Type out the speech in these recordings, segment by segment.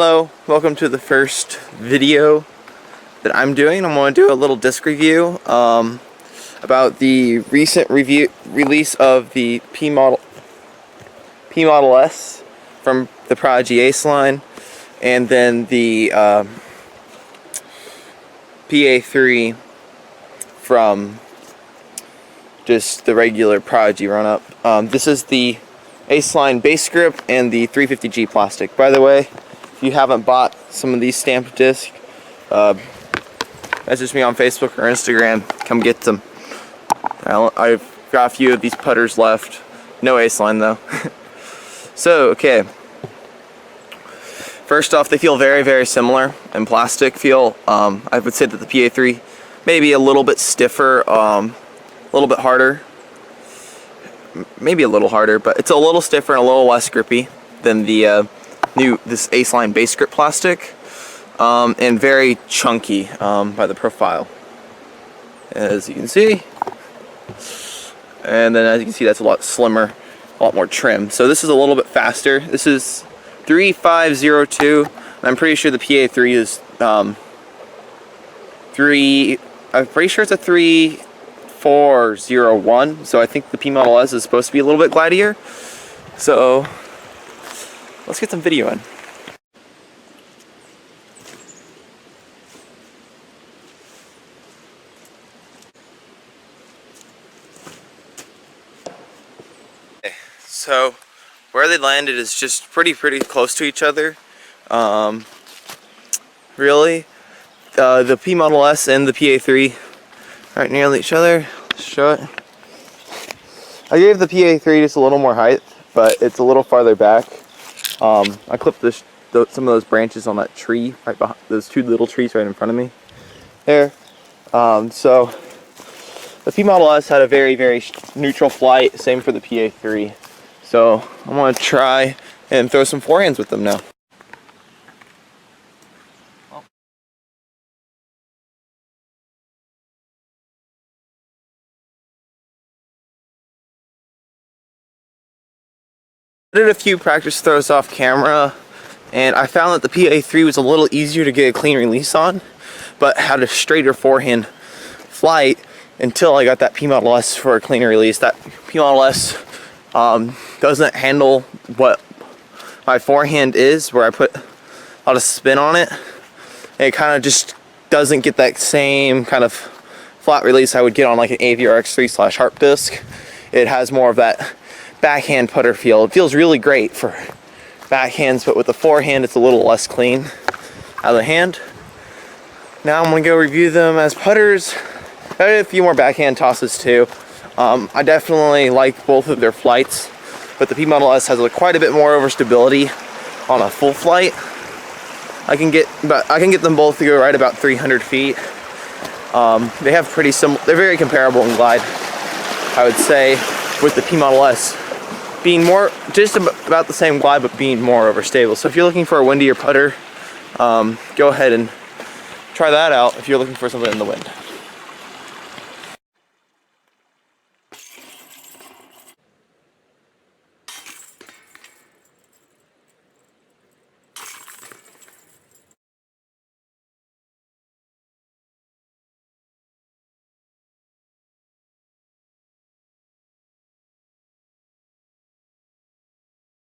Hello, welcome to the first video that I'm doing. I'm going to do a little disc review about the recent release of the P Model S from the Prodigy Aceline, and then the PA3 from just the regular Prodigy run-up. This is the Aceline base grip and the 350G plastic. By the way, if you haven't bought some of these stamped discs, message me on Facebook or Instagram. Come get them. I've got a few of these putters left. No Aceline though. So, okay. First off, they feel very, very similar in plastic feel. I would say that the PA3 maybe a little bit stiffer, a little bit harder. Maybe a little harder, but it's a little stiffer and a little less grippy than the this Aceline base grip plastic, and very chunky by the profile, as you can see. And then as you can see, that's a lot slimmer, a lot more trim. So this is a little bit faster. This is 3502. I'm pretty sure the PA3 is I'm pretty sure it's a 3401. So I think the P Model S is supposed to be a little bit glidier. So let's get some video in. Okay, so where they landed is just pretty close to each other. Really, the P Model S and the PA3 right near each other. Let's show it. I gave the PA3 just a little more height, but it's a little farther back. I clipped some of those branches on that tree right behind those two little trees right in front of me there. So the P Model S had a very neutral flight. Same for the PA3. So I'm gonna try and throw some forehands with them now. I did a few practice throws off camera, and I found that the PA3 was a little easier to get a clean release on, but had a straighter forehand flight until I got that P Model S for a cleaner release. That P Model S doesn't handle what my forehand is, where I put a lot of spin on it. And it kind of just doesn't get that same kind of flat release I would get on like an AVR X3 / Harp disc. It has more of that backhand putter feel. It feels really great for backhands, but with the forehand it's a little less clean out of the hand. Now I'm going to go review them as putters. I did a few more backhand tosses too. I definitely like both of their flights, but the P Model S has quite a bit more overstability on a full flight. I can get them both to go right about 300 feet. They have pretty similar. They're very comparable in glide, I would say, with the P Model S being more just about the same glide, but being more overstable. So if you're looking for a windier putter, go ahead and try that out if you're looking for something in the wind.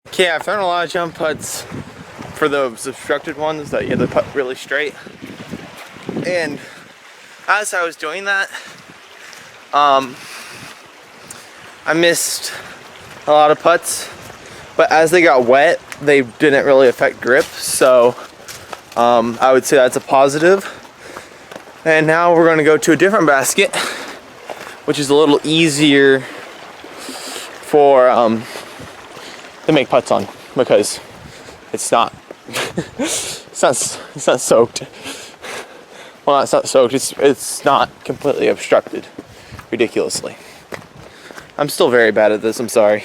Okay, I've thrown a lot of jump putts for those obstructed ones that you have to putt really straight. And as I was doing that, I missed a lot of putts. But as they got wet, they didn't really affect grip. So I would say that's a positive. And now we're going to go to a different basket, which is a little easier for to make putts on, because it's not it's not soaked. Well, it's not soaked, it's not completely obstructed ridiculously. I'm still very bad at this, I'm sorry.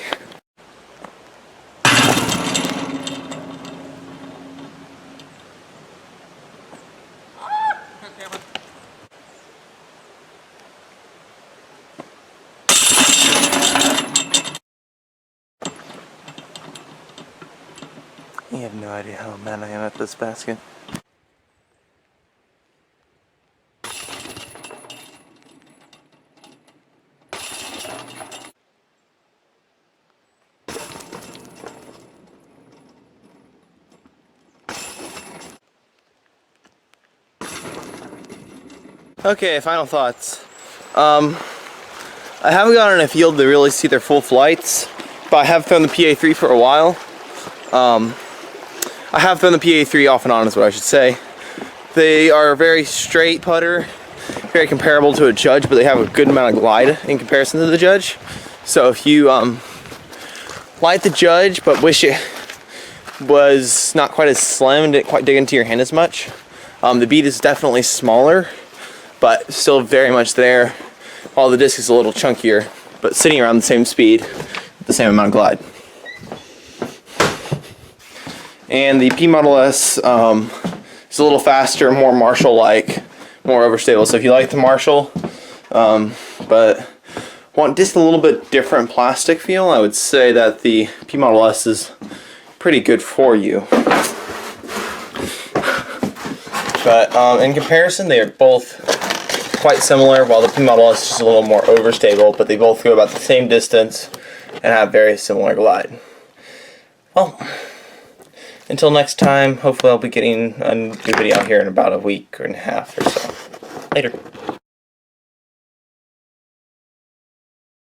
You have no idea how mad I am at this basket. Okay, final thoughts. I haven't gotten in a field to really see their full flights, but I have thrown the PA3 for a while. I have thrown the PA3 off and on is what I should say. They are a very straight putter, very comparable to a Judge, but they have a good amount of glide in comparison to the Judge. So if you like the Judge but wish it was not quite as slim and didn't quite dig into your hand as much, the bead is definitely smaller, but still very much there, while the disc is a little chunkier, but sitting around the same speed, the same amount of glide. And the P Model S is a little faster, more Marshall-like, more overstable. So if you like the Marshall, but want just a little bit different plastic feel, I would say that the P Model S is pretty good for you. But in comparison, they are both quite similar, while the P Model S is just a little more overstable, but they both go about the same distance and have very similar glide. Well, until next time, hopefully I'll be getting a new video out here in about a week and a half or so. Later.